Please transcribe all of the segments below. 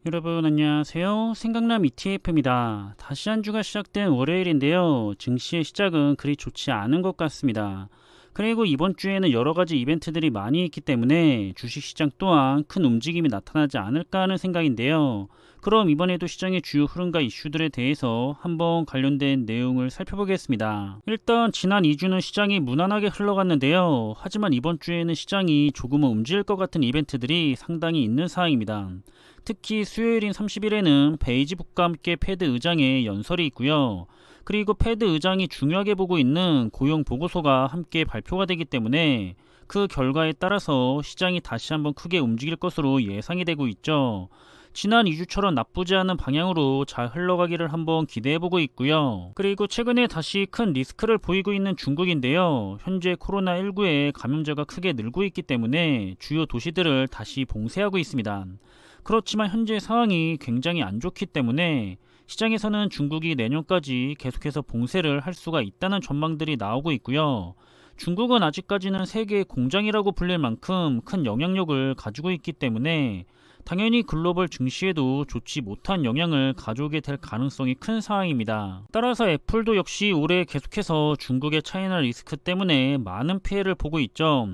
여러분 안녕하세요. 생강남 ETF입니다. 다시 한 주가 시작된 월요일인데요. 증시의 시작은 그리 좋지 않은 것 같습니다. 그리고 이번 주에는 여러 가지 이벤트들이 많이 있기 때문에 주식시장 또한 큰 움직임이 나타나지 않을까 하는 생각인데요. 그럼 이번에도 시장의 주요 흐름과 이슈들에 대해서 한번 관련된 내용을 살펴보겠습니다. 일단 지난 2주는 시장이 무난하게 흘러갔는데요. 하지만 이번 주에는 시장이 조금은 움직일 것 같은 이벤트들이 상당히 있는 상황입니다. 특히 수요일인 30일에는 베이지북과 함께 패드 의장의 연설이 있고요. 그리고 패드 의장이 중요하게 보고 있는 고용 보고서가 함께 발표가 되기 때문에 그 결과에 따라서 시장이 다시 한번 크게 움직일 것으로 예상이 되고 있죠. 지난 2주처럼 나쁘지 않은 방향으로 잘 흘러가기를 한번 기대해보고 있고요. 그리고 최근에 다시 큰 리스크를 보이고 있는 중국인데요. 현재 코로나19에 감염자가 크게 늘고 있기 때문에 주요 도시들을 다시 봉쇄하고 있습니다. 그렇지만 현재 상황이 굉장히 안 좋기 때문에 시장에서는 중국이 내년까지 계속해서 봉쇄를 할 수가 있다는 전망들이 나오고 있고요. 중국은 아직까지는 세계의 공장이라고 불릴 만큼 큰 영향력을 가지고 있기 때문에 당연히 글로벌 증시에도 좋지 못한 영향을 가져오게 될 가능성이 큰 상황입니다. 따라서 애플도 역시 올해 계속해서 중국의 차이나 리스크 때문에 많은 피해를 보고 있죠.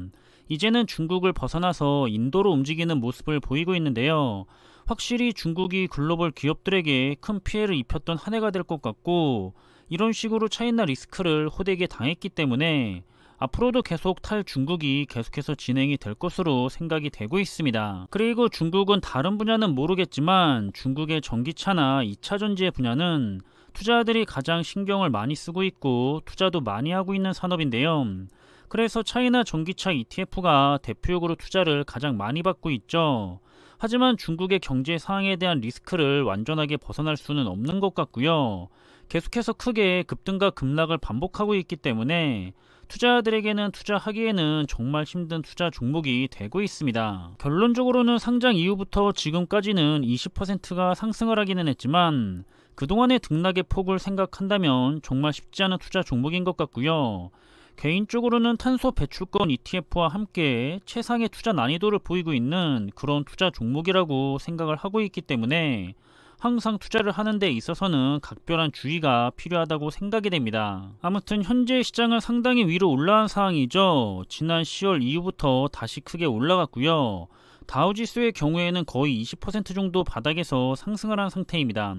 이제는 중국을 벗어나서 인도로 움직이는 모습을 보이고 있는데요. 확실히 중국이 글로벌 기업들에게 큰 피해를 입혔던 한 해가 될 것 같고, 이런 식으로 차이나 리스크를 호되게 당했기 때문에 앞으로도 계속 탈중국이 계속해서 진행이 될 것으로 생각이 되고 있습니다. 그리고 중국은 다른 분야는 모르겠지만 중국의 전기차나 2차 전지의 분야는 투자자들이 가장 신경을 많이 쓰고 있고 투자도 많이 하고 있는 산업인데요. 그래서 차이나 전기차 ETF가 대표적으로 투자를 가장 많이 받고 있죠. 하지만 중국의 경제 상황에 대한 리스크를 완전하게 벗어날 수는 없는 것 같고요. 계속해서 크게 급등과 급락을 반복하고 있기 때문에 투자자들에게는 투자하기에는 정말 힘든 투자 종목이 되고 있습니다. 결론적으로는 상장 이후부터 지금까지는 20%가 상승을 하기는 했지만 그동안의 등락의 폭을 생각한다면 정말 쉽지 않은 투자 종목인 것 같고요. 개인적으로는 탄소 배출권 ETF와 함께 최상의 투자 난이도를 보이고 있는 그런 투자 종목이라고 생각을 하고 있기 때문에 항상 투자를 하는 데 있어서는 각별한 주의가 필요하다고 생각이 됩니다. 아무튼 현재 시장은 상당히 위로 올라간 상황이죠. 지난 10월 이후부터 다시 크게 올라갔고요. 다우지수의 경우에는 거의 20% 정도 바닥에서 상승을 한 상태입니다.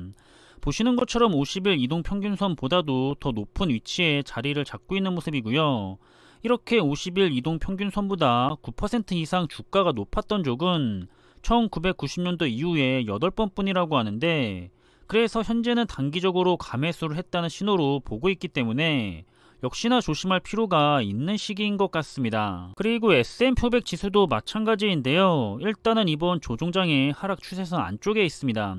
보시는 것처럼 50일 이동평균선보다도 더 높은 위치에 자리를 잡고 있는 모습이고요. 이렇게 50일 이동평균선보다 9% 이상 주가가 높았던 적은 1990년도 이후에 8번 뿐이라고 하는데, 그래서 현재는 단기적으로 감매수를 했다는 신호로 보고 있기 때문에 역시나 조심할 필요가 있는 시기인 것 같습니다. 그리고 S&P 500 지수도 마찬가지인데요. 일단은 이번 조종장의 하락 추세선 안쪽에 있습니다.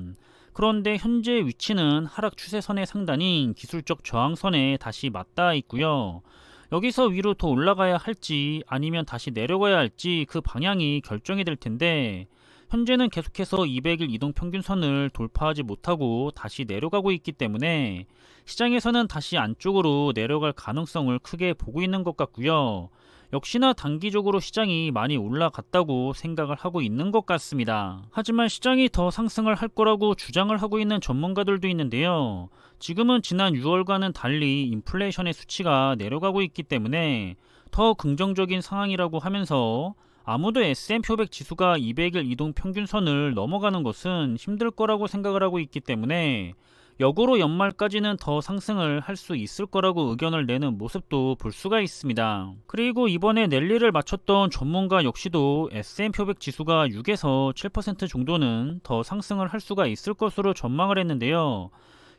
그런데 현재 위치는 하락 추세선의 상단인 기술적 저항선에 다시 맞닿아 있고요. 여기서 위로 더 올라가야 할지 아니면 다시 내려가야 할지 그 방향이 결정이 될 텐데, 현재는 계속해서 200일 이동평균선을 돌파하지 못하고 다시 내려가고 있기 때문에 시장에서는 다시 안쪽으로 내려갈 가능성을 크게 보고 있는 것 같고요. 역시나 단기적으로 시장이 많이 올라갔다고 생각을 하고 있는 것 같습니다. 하지만 시장이 더 상승을 할 거라고 주장을 하고 있는 전문가들도 있는데요. 지금은 지난 6월과는 달리 인플레이션의 수치가 내려가고 있기 때문에 더 긍정적인 상황이라고 하면서 아무도 S&P 500 지수가 200일 이동 평균선을 넘어가는 것은 힘들 거라고 생각을 하고 있기 때문에 역으로 연말까지는 더 상승을 할 수 있을 거라고 의견을 내는 모습도 볼 수가 있습니다. 그리고 이번에 랠리를 마쳤던 전문가 역시도 S&P 500 지수가 6에서 7% 정도는 더 상승을 할 수가 있을 것으로 전망을 했는데요.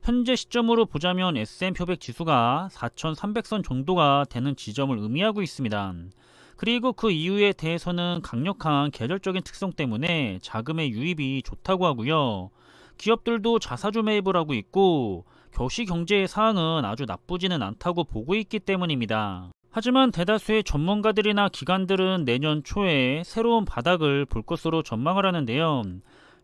현재 시점으로 보자면 S&P 500 지수가 4,300선 정도가 되는 지점을 의미하고 있습니다. 그리고 그 이유에 대해서는 강력한 계절적인 특성 때문에 자금의 유입이 좋다고 하고요. 기업들도 자사주 매입을 하고 있고 겨시 경제의 상황은 아주 나쁘지는 않다고 보고 있기 때문입니다. 하지만 대다수의 전문가들이나 기관들은 내년 초에 새로운 바닥을 볼 것으로 전망을 하는데요.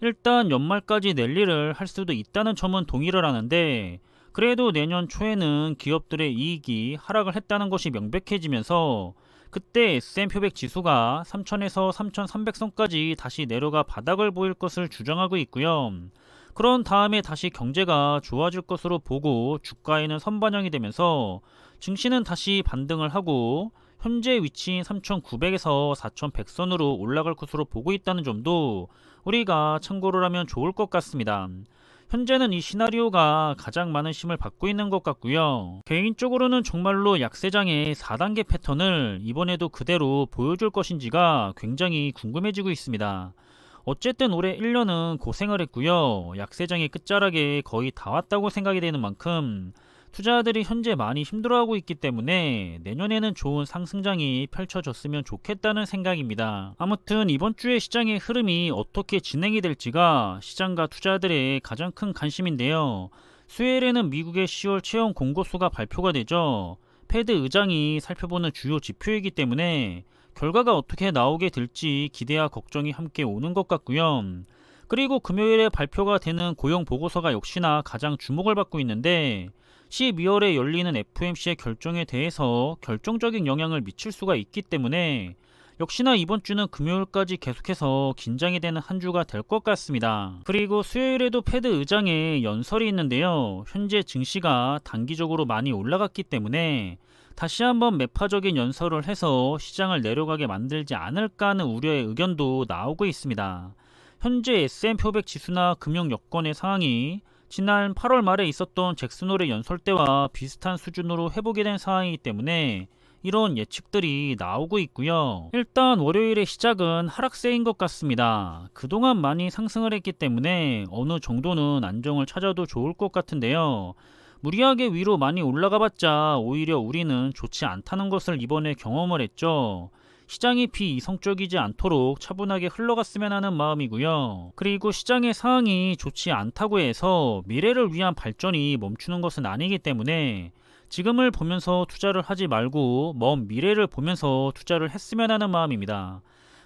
일단 연말까지 랠리를 할 수도 있다는 점은 동의를 하는데, 그래도 내년 초에는 기업들의 이익이 하락을 했다는 것이 명백해지면서 그때 S&P500 지수가 3000에서 3300선까지 다시 내려가 바닥을 보일 것을 주장하고 있고요. 그런 다음에 다시 경제가 좋아질 것으로 보고 주가에는 선반영이 되면서 증시는 다시 반등을 하고 현재 위치인 3900에서 4100선으로 올라갈 것으로 보고 있다는 점도 우리가 참고를 하면 좋을 것 같습니다. 현재는 이 시나리오가 가장 많은 힘을 받고 있는 것 같고요. 개인적으로는 정말로 약세장의 4단계 패턴을 이번에도 그대로 보여줄 것인지가 굉장히 궁금해지고 있습니다. 어쨌든 올해 1년은 고생을 했고요. 약세장의 끝자락에 거의 다 왔다고 생각이 되는 만큼 투자자들이 현재 많이 힘들어하고 있기 때문에 내년에는 좋은 상승장이 펼쳐졌으면 좋겠다는 생각입니다. 아무튼 이번 주의 시장의 흐름이 어떻게 진행이 될지가 시장과 투자자들의 가장 큰 관심인데요. 수요일에는 미국의 10월 채용 공고수가 발표가 되죠. 패드 의장이 살펴보는 주요 지표이기 때문에 결과가 어떻게 나오게 될지 기대와 걱정이 함께 오는 것 같고요. 그리고 금요일에 발표가 되는 고용 보고서가 역시나 가장 주목을 받고 있는데 12월에 열리는 FOMC의 결정에 대해서 결정적인 영향을 미칠 수가 있기 때문에 역시나 이번 주는 금요일까지 계속해서 긴장이 되는 한 주가 될 것 같습니다. 그리고 수요일에도 패드 의장의 연설이 있는데요. 현재 증시가 단기적으로 많이 올라갔기 때문에 다시 한번 매파적인 연설을 해서 시장을 내려가게 만들지 않을까 하는 우려의 의견도 나오고 있습니다. 현재 S&P500 지수나 금융 여건의 상황이 지난 8월 말에 있었던 잭슨홀의 연설 때와 비슷한 수준으로 회복이 된 상황이기 때문에 이런 예측들이 나오고 있고요. 일단 월요일의 시작은 하락세인 것 같습니다. 그동안 많이 상승을 했기 때문에 어느 정도는 안정을 찾아도 좋을 것 같은데요. 무리하게 위로 많이 올라가봤자 오히려 우리는 좋지 않다는 것을 이번에 경험을 했죠. 시장이 비이성적이지 않도록 차분하게 흘러갔으면 하는 마음이고요. 그리고 시장의 상황이 좋지 않다고 해서 미래를 위한 발전이 멈추는 것은 아니기 때문에 지금을 보면서 투자를 하지 말고 먼 미래를 보면서 투자를 했으면 하는 마음입니다.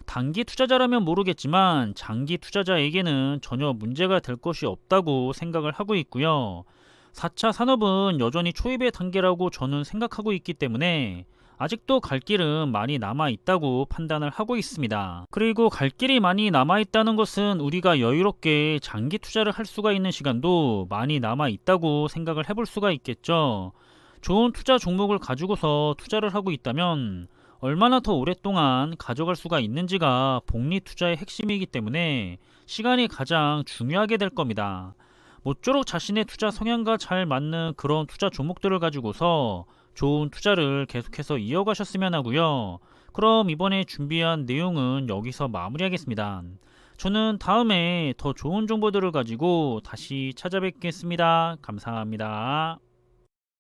단기 투자자라면 모르겠지만 장기 투자자에게는 전혀 문제가 될 것이 없다고 생각을 하고 있고요. 4차 산업은 여전히 초입의 단계라고 저는 생각하고 있기 때문에 아직도 갈 길은 많이 남아 있다고 판단을 하고 있습니다. 그리고 갈 길이 많이 남아 있다는 것은 우리가 여유롭게 장기 투자를 할 수가 있는 시간도 많이 남아 있다고 생각을 해볼 수가 있겠죠. 좋은 투자 종목을 가지고서 투자를 하고 있다면 얼마나 더 오랫동안 가져갈 수가 있는지가 복리 투자의 핵심이기 때문에 시간이 가장 중요하게 될 겁니다. 모쪼록 자신의 투자 성향과 잘 맞는 그런 투자 종목들을 가지고서 좋은 투자를 계속해서 이어가셨으면 하고요. 그럼 이번에 준비한 내용은 여기서 마무리하겠습니다. 저는 다음에 더 좋은 정보들을 가지고 다시 찾아뵙겠습니다. 감사합니다.